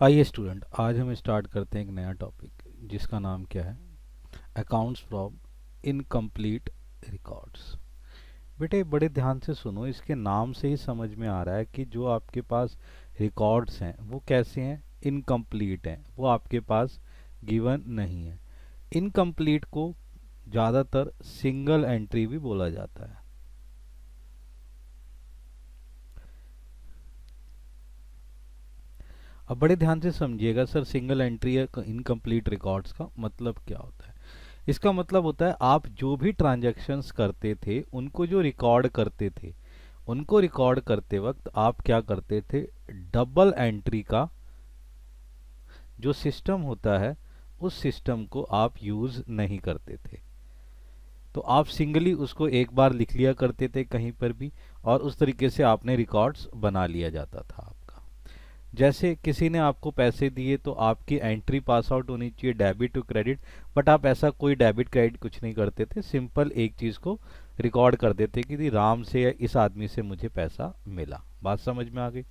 आइए स्टूडेंट, आज हम स्टार्ट करते हैं एक नया टॉपिक जिसका नाम क्या है, अकाउंट्स फ्रॉम इनकम्प्लीट रिकॉर्ड्स। बेटे बड़े ध्यान से सुनो, इसके नाम से ही समझ में आ रहा है कि जो आपके पास रिकॉर्ड्स हैं वो कैसे हैं, इनकम्प्लीट हैं, वो आपके पास गिवन नहीं है। इनकम्प्लीट को ज़्यादातर सिंगल एंट्री भी बोला जाता है। अब बड़े ध्यान से समझिएगा सर, सिंगल एंट्री या इनकम्प्लीट रिकॉर्ड्स का मतलब क्या होता है। इसका मतलब होता है आप जो भी ट्रांजैक्शंस करते थे उनको जो रिकॉर्ड करते थे, उनको रिकॉर्ड करते वक्त आप क्या करते थे, डबल एंट्री का जो सिस्टम होता है उस सिस्टम को आप यूज नहीं करते थे। तो आप सिंगली उसको एक बार लिख लिया करते थे कहीं पर भी, और उस तरीके से आपने रिकॉर्ड्स बना लिया जाता था आपका। जैसे किसी ने आपको पैसे दिए तो आपकी एंट्री पास आउट होनी चाहिए डेबिट टू क्रेडिट, बट आप ऐसा कोई डेबिट क्रेडिट कुछ नहीं करते थे, सिंपल एक चीज़ को रिकॉर्ड कर देते कि राम से या इस आदमी से मुझे पैसा मिला। बात समझ में आ गई।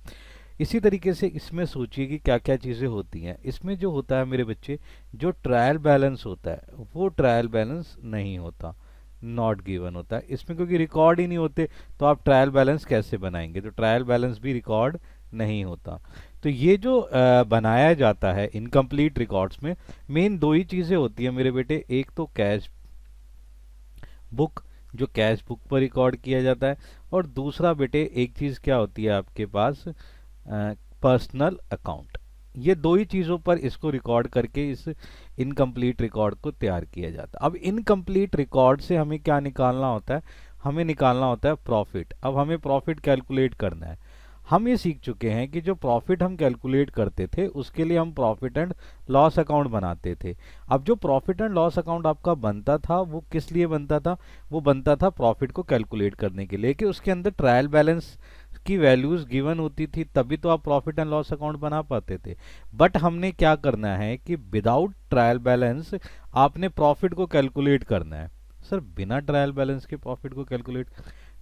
इसी तरीके से इसमें सोचिए कि क्या क्या चीज़ें होती हैं। इसमें जो होता है मेरे बच्चे, जो ट्रायल बैलेंस होता है वो ट्रायल बैलेंस नहीं होता, नॉट गिवन होता है इसमें, क्योंकि रिकॉर्ड ही नहीं होते तो आप ट्रायल बैलेंस कैसे बनाएंगे। तो ट्रायल बैलेंस भी रिकॉर्ड नहीं होता। तो ये जो बनाया जाता है इनकम्प्लीट रिकॉर्ड्स में, मेन दो ही चीज़ें होती है मेरे बेटे। एक तो कैश बुक, जो कैश बुक पर रिकॉर्ड किया जाता है, और दूसरा बेटे एक चीज़ क्या होती है आपके पास, पर्सनल अकाउंट। ये दो ही चीज़ों पर इसको रिकॉर्ड करके इस इनकम्प्लीट रिकॉर्ड को तैयार किया जाता है। अब इनकम्प्लीट रिकॉर्ड से हमें क्या निकालना होता है, हमें निकालना होता है प्रॉफिट। अब हमें प्रॉफिट कैलकुलेट करना है। हम ये सीख चुके हैं कि जो प्रॉफिट हम कैलकुलेट करते थे उसके लिए हम प्रॉफिट एंड लॉस अकाउंट बनाते थे। अब जो प्रॉफिट एंड लॉस अकाउंट आपका बनता था वो किस लिए बनता था, वो बनता था प्रॉफिट को कैलकुलेट करने के लिए, कि उसके अंदर ट्रायल बैलेंस की वैल्यूज गिवन होती थी, तभी तो आप प्रॉफिट एंड लॉस अकाउंट बना पाते थे। बट हमने क्या करना है कि विदाउट ट्रायल बैलेंस आपने प्रॉफिट को कैलकुलेट करना है। सर बिना ट्रायल बैलेंस के प्रॉफिट को कैलकुलेट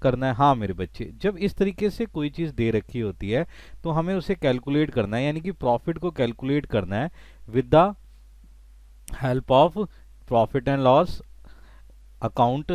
करना है? हाँ मेरे बच्चे, जब इस तरीके से कोई चीज़ दे रखी होती है तो हमें उसे कैलकुलेट करना है, यानी कि प्रॉफिट को कैलकुलेट करना है with the help of profit and loss account.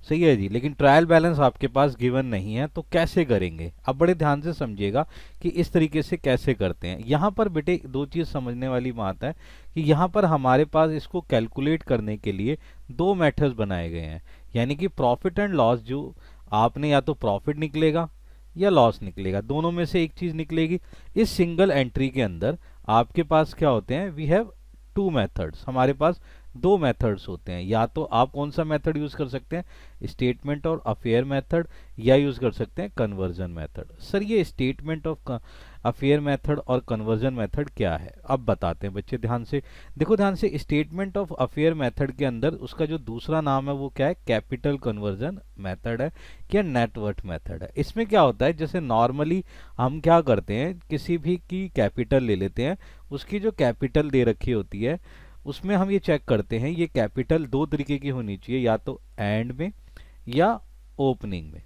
सही है जी, लेकिन ट्रायल बैलेंस आपके पास गिवन नहीं है तो कैसे करेंगे। अब बड़े ध्यान से समझिएगा कि इस तरीके से कैसे करते हैं। यहाँ पर बेटे दो चीज़ समझने वाली बात है कि यहाँ पर हमारे पास इसको कैलकुलेट करने के लिए दो मेथड्स बनाए गए हैं। यानी कि प्रॉफिट एंड लॉस, जो आपने या तो प्रॉफिट निकलेगा या लॉस निकलेगा, दोनों में से एक चीज निकलेगी। इस सिंगल एंट्री के अंदर आपके पास क्या होते हैं, वी हैव टू मेथड्स, हमारे पास दो मेथड्स होते हैं। या तो आप कौन सा मेथड यूज कर सकते हैं, स्टेटमेंट और अफेयर मेथड, या यूज कर सकते हैं कन्वर्जन मेथड। सर ये स्टेटमेंट ऑफ अफेयर मेथड और कन्वर्जन मेथड क्या है, अब बताते हैं बच्चे, ध्यान से देखो, ध्यान से। स्टेटमेंट ऑफ अफेयर मेथड के अंदर उसका जो दूसरा नाम है वो क्या है, कैपिटल कन्वर्जन मेथड है या नेटवर्थ मेथड है। इसमें क्या होता है, जैसे नॉर्मली हम क्या करते हैं, किसी भी की कैपिटल ले लेते हैं, उसकी जो कैपिटल दे रखी होती है उसमें हम ये चेक करते हैं ये कैपिटल दो तरीके की होनी चाहिए, या तो एंड में या ओपनिंग में।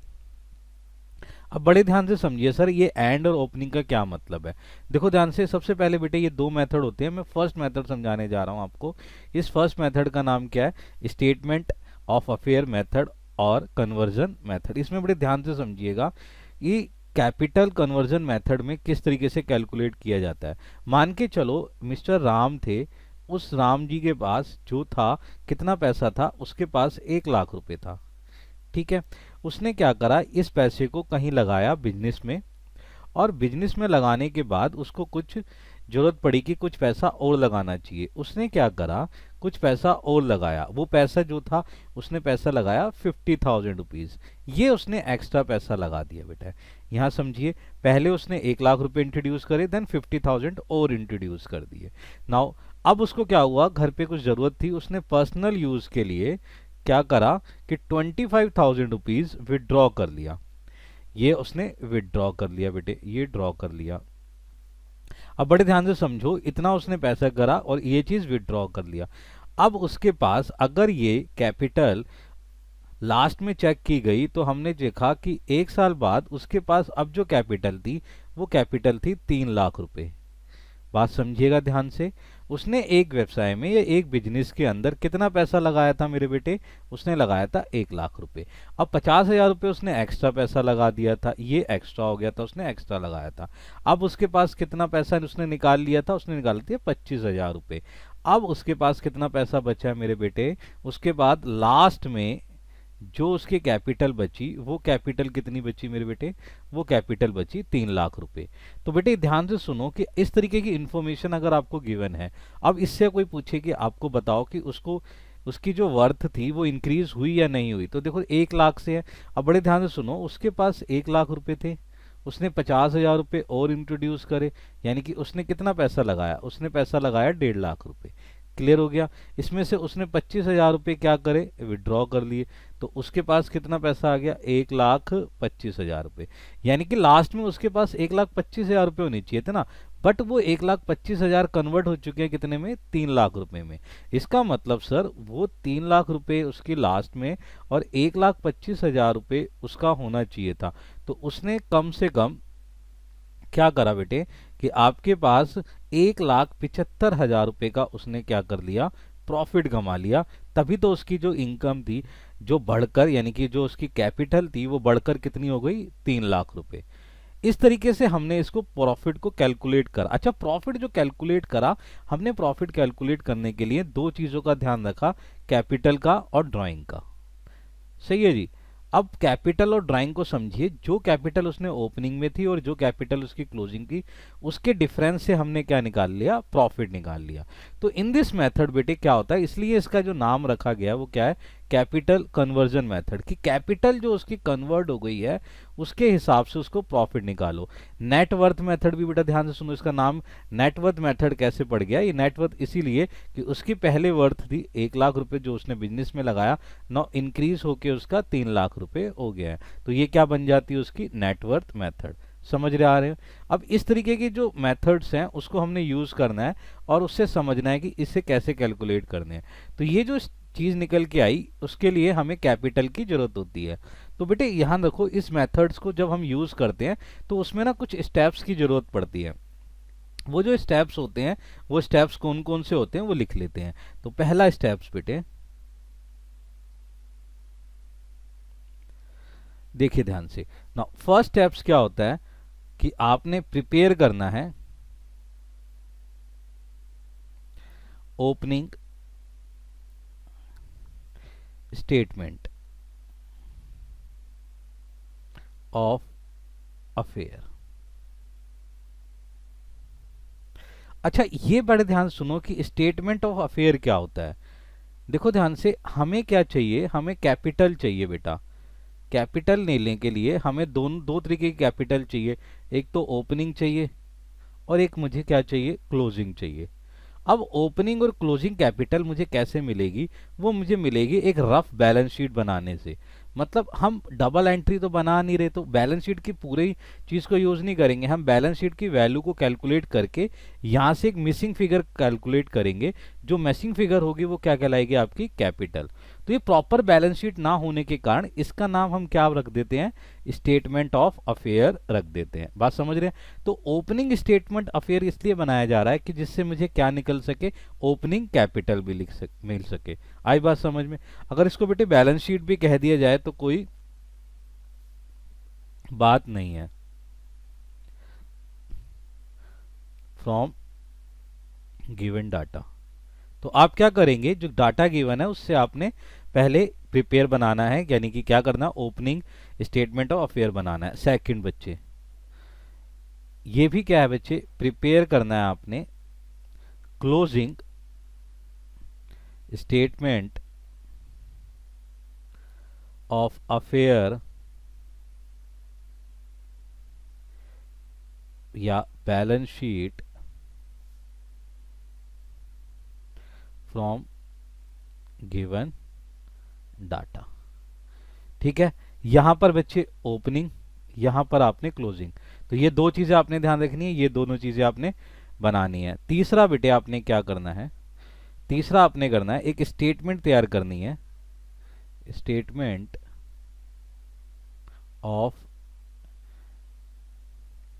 अब बड़े ध्यान से समझिए सर, ये एंड और ओपनिंग का क्या मतलब है। देखो ध्यान से, सबसे पहले बेटे ये दो मेथड होते हैं, मैं फर्स्ट मेथड समझाने जा रहा हूं आपको। इस फर्स्ट मेथड का नाम क्या है, स्टेटमेंट ऑफ अफेयर मेथड और कन्वर्जन मेथड। इसमें बड़े ध्यान से समझिएगा, ये कैपिटल कन्वर्जन मेथड में किस तरीके से कैलकुलेट किया जाता है। मान के चलो मिस्टर राम थे, उस राम जी के पास जो था, कितना पैसा था, उसके पास 1 लाख रुपए था। ठीक है, उसने क्या करा, इस पैसे को कहीं लगाया बिजनेस में, और बिजनेस में लगाने के बाद उसको कुछ जरूरत पड़ी कि कुछ पैसा और लगाना चाहिए। उसने क्या करा, कुछ पैसा और लगाया। वो पैसा जो था, उसने पैसा लगाया 50,000 रुपीज। ये उसने एक्स्ट्रा पैसा लगा दिया बेटा। यहाँ समझिए, पहले उसने 1 लाख रुपए इंट्रोड्यूस करे, देन 50,000 और इंट्रोड्यूस कर दिए। नाउ अब उसको क्या हुआ, घर पे कुछ जरूरत थी, उसने पर्सनल यूज के लिए क्या करा कि 25,000 रुपीज विदड्रॉ कर लिया। ये उसने विदड्रॉ कर लिया बेटे, ये ड्रॉ कर लिया। अब बड़े ध्यान से समझो, इतना उसने पैसा करा और ये चीज विदड्रॉ कर लिया। अब उसके पास अगर ये कैपिटल लास्ट में चेक की गई तो हमने देखा कि 1 साल बाद उसके पास अब जो कैपिटल थी वो कैपिटल थी 3 लाख रुपए। बात समझिएगा ध्यान से। उसने एक व्यवसाय में या एक बिजनेस के अंदर कितना पैसा लगाया था मेरे बेटे? उसने लगाया था 1 लाख रुपए। अब 50,000 रुपये उसने एक्स्ट्रा पैसा लगा दिया था, ये एक्स्ट्रा हो गया था, उसने एक्स्ट्रा लगाया था। अब उसके पास कितना पैसा उसने निकाल लिया था? उसने निकाल दिया 25,000 रुपये। अब उसके पास कितना पैसा बचा है मेरे बेटे? उसके बाद लास्ट में जो उसकी कैपिटल बची, वो कैपिटल कितनी बची मेरे बेटे? वो कैपिटल बची 3 लाख रुपए। तो बेटे ध्यान से सुनो कि इस तरीके की इंफॉर्मेशन अगर आपको गिवन है, अब इससे कोई पूछे कि आपको बताओ कि उसको उसकी जो वर्थ थी वो इंक्रीज हुई या नहीं हुई, तो देखो 1 लाख से है। अब बड़े ध्यान से सुनो, उसके पास 1 लाख रुपए थे, उसने 50,000 रुपये और इंट्रोड्यूस करे, यानी कि उसने कितना पैसा लगाया? उसने पैसा लगाया 1.5 लाख रुपए। क्लियर हो गया? इसमें से उसने 25,000 रुपये क्या करे? विड्रॉ कर लिए। तो उसके पास कितना पैसा आ गया? 1,25,000 रुपये। यानी कि लास्ट में उसके पास 1,25,000 रुपये होने चाहिए थे ना, बट वो 1,25,000 कन्वर्ट हो चुके हैं कितने में? 3 लाख रुपए में। इसका मतलब सर वो 3 लाख रुपए उसकी लास्ट में और 1,25,000 रुपये उसका होना चाहिए था। तो उसने कम से कम क्या करा बेटे कि आपके पास 1,75,000 रुपये का उसने क्या कर लिया? प्रॉफिट कमा लिया। तभी तो उसकी जो इनकम थी, जो बढ़कर, यानी कि जो उसकी कैपिटल थी वो बढ़कर कितनी हो गई? 3 लाख रुपए। इस तरीके से हमने इसको प्रॉफिट को कैलकुलेट करा। अच्छा, प्रॉफिट जो कैलकुलेट करा, हमने प्रॉफिट कैलकुलेट करने के लिए दो चीजों का ध्यान रखा, कैपिटल का और ड्राइंग का। सही है जी। अब कैपिटल और ड्राइंग को समझिए। जो कैपिटल उसने ओपनिंग में थी और जो कैपिटल उसकी क्लोजिंग की, उसके डिफरेंस से हमने क्या निकाल लिया? प्रॉफिट निकाल लिया। तो इन दिस मेथड बेटे क्या होता है, इसलिए इसका जो नाम रखा गया वो क्या है? Capital conversion method. कि कैपिटल जो उसकी कन्वर्ट हो गई है उसके हिसाब से उसको प्रॉफिट निकालो। नेट वर्थ मेथड भी बेटा ध्यान से सुनो, इसका नाम नेट वर्थ मेथड कैसे पड़ गया? ये नेट वर्थ इसीलिए कि उसकी पहले वर्थ थी 1 लाख रुपए जो उसने बिजनेस में लगाया, नौ इंक्रीज होके उसका 3 लाख रुपए हो गया है। तो ये क्या बन जाती है? उसकी नेटवर्थ मेथड। समझ रहे आ रहे हो? अब इस तरीके की जो मेथड्स हैं उसको हमने यूज करना है और उससे समझना है कि इससे कैसे कैलकुलेट करने हैं। तो ये जो चीज निकल के आई उसके लिए हमें कैपिटल की जरूरत होती है। तो बेटे ध्यान रखो, इस मेथड्स को जब हम यूज करते हैं तो उसमें ना कुछ स्टेप्स की जरूरत पड़ती है। वो जो स्टेप्स होते हैं, वो स्टेप्स कौन कौन से होते हैं वो लिख लेते हैं। तो पहला स्टेप्स बेटे देखिए ध्यान से ना, फर्स्ट स्टेप्स क्या होता है कि आपने प्रिपेयर करना है ओपनिंग स्टेटमेंट ऑफ अफेयर। अच्छा, ये बड़े ध्यान से सुनो कि स्टेटमेंट ऑफ अफेयर क्या होता है। देखो ध्यान से, हमें क्या चाहिए? हमें कैपिटल चाहिए बेटा। कैपिटल लेने के लिए हमें दो तरीके की कैपिटल चाहिए। एक तो ओपनिंग चाहिए और एक मुझे क्या चाहिए? क्लोजिंग चाहिए। अब ओपनिंग और क्लोजिंग कैपिटल मुझे कैसे मिलेगी? वो मुझे मिलेगी एक रफ बैलेंस शीट बनाने से। मतलब हम डबल एंट्री तो बना नहीं रहे, तो बैलेंस शीट की पूरी चीज को यूज नहीं करेंगे, हम बैलेंस शीट की वैल्यू को कैलकुलेट करके यहाँ से एक मिसिंग फिगर कैलकुलेट करेंगे। जो मिसिंग फिगर होगी वो क्या कहलाएगी? आपकी कैपिटल। तो ये प्रॉपर बैलेंस शीट ना होने के कारण इसका नाम हम क्या रख देते हैं? स्टेटमेंट ऑफ अफेयर रख देते हैं। बात समझ रहे हैं? तो ओपनिंग स्टेटमेंट अफेयर इसलिए बनाया जा रहा है कि जिससे मुझे क्या निकल सके? ओपनिंग कैपिटल भी मिल सके। आई बात समझ में? अगर इसको बेटे बैलेंस शीट भी कह दिया जाए तो कोई बात नहीं है। फ्रॉम गिवन डाटा, तो आप क्या करेंगे? जो डाटा गिवन है उससे आपने पहले प्रिपेयर बनाना है, यानी कि क्या करना? ओपनिंग स्टेटमेंट ऑफ अफेयर बनाना है। सेकंड बच्चे, ये भी क्या है बच्चे? प्रिपेयर करना है आपने क्लोजिंग स्टेटमेंट ऑफ अफेयर या balance sheet from given data. ठीक है? यहां पर बच्चे ओपनिंग, यहां पर आपने क्लोजिंग। तो ये दो चीजें आपने ध्यान रखनी है, ये दोनों चीजें आपने बनानी है। तीसरा बेटे आपने क्या करना है? तीसरा आपने करना है एक स्टेटमेंट तैयार करनी है, स्टेटमेंट ऑफ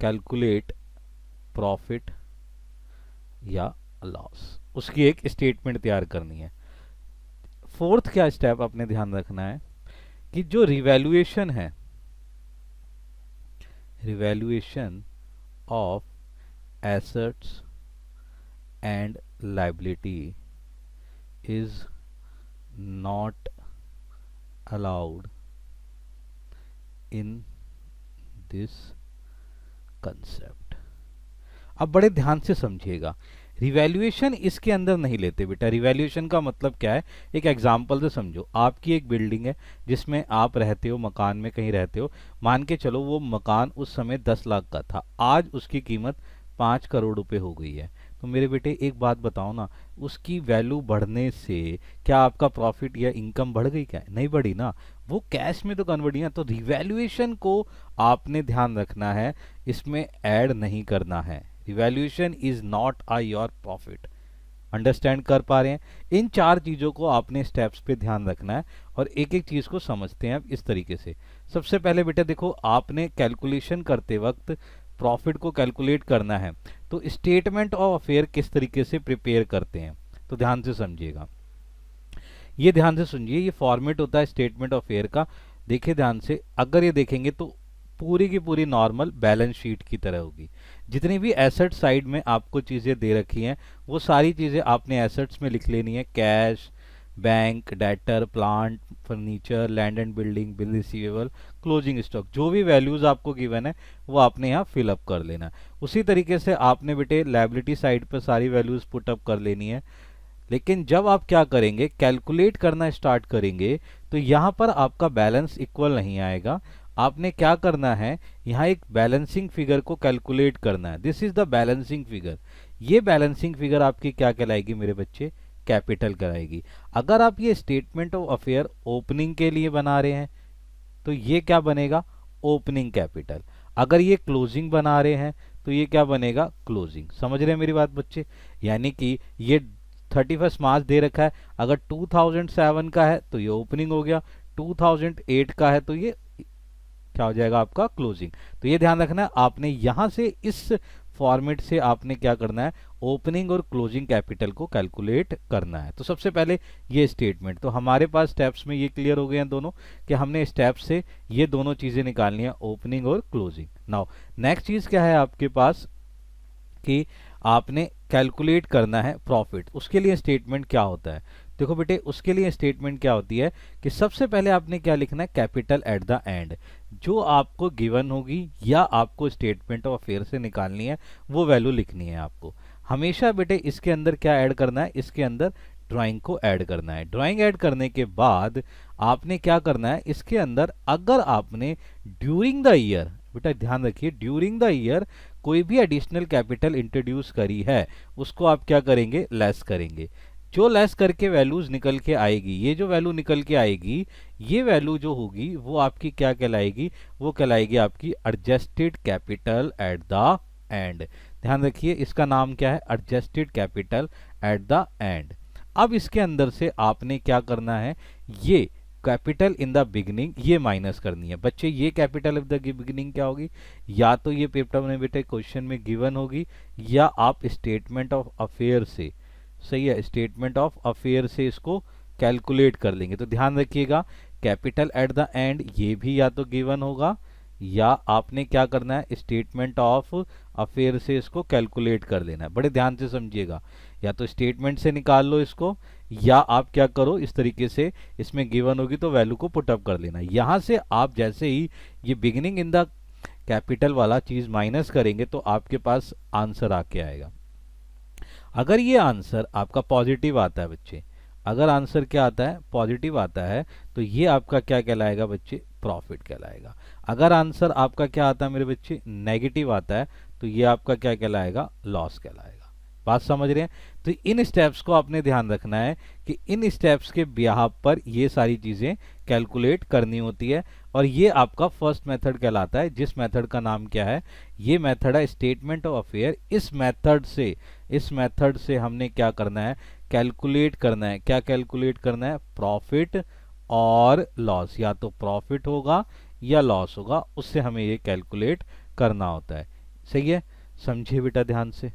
कैलकुलेट प्रॉफिट या लॉस, उसकी एक स्टेटमेंट तैयार करनी है। फोर्थ क्या स्टेप आपने ध्यान रखना है कि जो रिवैल्यूएशन है, revaluation of assets and liability is not allowed in this concept. अब बड़े ध्यान से समझिएगा, रिवैल्यूएशन इसके अंदर नहीं लेते बेटा। रिवैल्यूएशन का मतलब क्या है, एक एग्जांपल से समझो। आपकी एक बिल्डिंग है जिसमें आप रहते हो, मकान में कहीं रहते हो। मान के चलो वो मकान उस समय 10 लाख का था, आज उसकी कीमत 5 करोड़ रुपए हो गई है। तो मेरे बेटे एक बात बताओ ना, उसकी वैल्यू बढ़ने से क्या आपका प्रॉफिट या इनकम बढ़ गई? क्या नहीं बढ़ी ना, वो कैश में तो कन्वर्ट हुई है। तो रिवैल्यूएशन को आपने ध्यान रखना है, इसमें ऐड नहीं करना है। Revaluation is not a your profit. Understand कर पा रहे हैं? इन चार चीजों को आपने स्टेप्स पे ध्यान रखना है और एक एक चीज को समझते हैं अब इस तरीके से। सबसे पहले बेटा देखो, आपने कैलकुलेशन करते वक्त प्रॉफिट को कैलकुलेट करना है, तो स्टेटमेंट ऑफ अफेयर किस तरीके से प्रिपेयर करते हैं, तो ध्यान से समझिएगा। ये ध्यान से सुनिए, ये फॉर्मेट होता है स्टेटमेंट ऑफ फेयर का। देखिए ध्यान से, अगर ये देखेंगे तो पूरी की पूरी नॉर्मल बैलेंस शीट की तरह होगी। जितनी भी एसेट साइड में आपको चीज़ें दे रखी हैं वो सारी चीज़ें आपने एसेट्स में लिख लेनी है। Cash, bank, debtor, plant, furniture, land and building, bill receivable, closing stock, जो भी वैल्यूज आपको गिवन है वो आपने यहाँ फिलअप कर लेना है। उसी तरीके से आपने बेटे लायबिलिटी साइड पर सारी वैल्यूज पुटअप कर लेनी है। लेकिन जब आप क्या करेंगे, कैलकुलेट करना स्टार्ट करेंगे, तो यहाँ पर आपका बैलेंस इक्वल नहीं आएगा। आपने क्या करना है, यहाँ एक बैलेंसिंग फिगर को कैलकुलेट करना है। This is the balancing figure. ये बैलेंसिंग फिगर आपकी क्या कहलाएगी मेरे बच्चे? कैपिटल कहलाएगी। अगर आप ये स्टेटमेंट ऑफ अफेयर ओपनिंग के लिए बना रहे हैं तो ये क्या बनेगा? Opening capital. अगर ये क्लोजिंग बना रहे हैं तो ये क्या बनेगा? क्लोजिंग। समझ रहे हैं मेरी बात बच्चे? यानी कि ये 31 मार्च दे रखा है, अगर 2007 का है तो ये ओपनिंग हो गया, 2008 का है तो ये क्या हो जाएगा? आपका क्लोजिंग। तो ये ध्यान रखना है, आपने यहां से इस फॉर्मेट से आपने क्या करना है, ओपनिंग और क्लोजिंग कैपिटल को कैलकुलेट करना है। तो सबसे पहले ये स्टेटमेंट, तो हमारे पास स्टेप्स में ये क्लियर हो गए हैं दोनों कि हमने स्टेप्स से ये दोनों चीजें निकालनी है, ओपनिंग और क्लोजिंग। नाउ नेक्स्ट चीज क्या है आपके पास कि आपने कैलकुलेट करना है प्रॉफिट। उसके लिए स्टेटमेंट क्या होता है? देखो बेटे, उसके लिए स्टेटमेंट क्या होती है कि सबसे पहले आपने क्या लिखना है? Capital at the end. जो आपको गिवन होगी या आपको स्टेटमेंट ऑफ अफेयर से निकालनी है वो वैल्यू लिखनी है आपको। हमेशा बेटे इसके अंदर क्या ऐड करना है? इसके अंदर ड्राइंग को ऐड करना है। ड्राइंग ऐड करने के बाद आपने क्या करना है, इसके अंदर अगर आपने ड्यूरिंग द ईयर, बेटा ध्यान रखिए, ड्यूरिंग द ईयर कोई भी एडिशनल कैपिटल इंट्रोड्यूस करी है उसको आप क्या करेंगे? लेस करेंगे। जो लेस करके वैल्यूज निकल के आएगी, ये जो वैल्यू निकल के आएगी, ये वैल्यू जो होगी वो आपकी क्या कहलाएगी? वो कहलाएगी आपकी adjusted capital at the end. ध्यान रखिए, इसका नाम क्या है? Adjusted capital at the end. अब इसके अंदर से आपने क्या करना है, ये कैपिटल इन द बिगिनिंग ये माइनस करनी है। बच्चे ये कैपिटल इन द बिगिनिंग क्या होगी? या तो ये पेपर में बेटे क्वेश्चन में गिवन होगी या आप स्टेटमेंट ऑफ अफेयर से, सही है, स्टेटमेंट ऑफ अफेयर से इसको कैलकुलेट कर लेंगे। तो ध्यान रखिएगा, कैपिटल एट द एंड ये भी या तो गिवन होगा या आपने क्या करना है, स्टेटमेंट ऑफ अफेयर से इसको कैलकुलेट कर लेना है। बड़े ध्यान से समझिएगा, या तो स्टेटमेंट से निकाल लो इसको या आप क्या करो, इस तरीके से इसमें गिवन होगी तो वैल्यू को पुटअप कर लेना। यहां से आप जैसे ही ये बिगिनिंग इन द कैपिटल वाला चीज माइनस करेंगे तो आपके पास आंसर आके आएगा। अगर ये आंसर आपका पॉजिटिव आता है बच्चे, अगर आंसर क्या आता है? पॉजिटिव आता है, तो ये आपका क्या कहलाएगा बच्चे? प्रॉफिट कहलाएगा। अगर आंसर आपका क्या आता है मेरे बच्चे? नेगेटिव आता है, तो ये आपका क्या कहलाएगा? लॉस कहलाएगा। बात समझ रहे हैं? तो इन स्टेप्स को आपने ध्यान रखना है कि इन स्टेप्स के बिहाफ पर ये सारी चीजें कैलकुलेट करनी होती है। और ये आपका फर्स्ट मेथड कहलाता है, जिस मेथड का नाम क्या है? ये मेथड है स्टेटमेंट ऑफ अफेयर। इस मेथड से हमने क्या करना है? कैलकुलेट करना है। क्या कैलकुलेट करना है? प्रॉफिट और लॉस। या तो प्रॉफिट होगा या लॉस होगा, उससे हमें ये कैलकुलेट करना होता है। सही है? समझिए बेटा ध्यान से।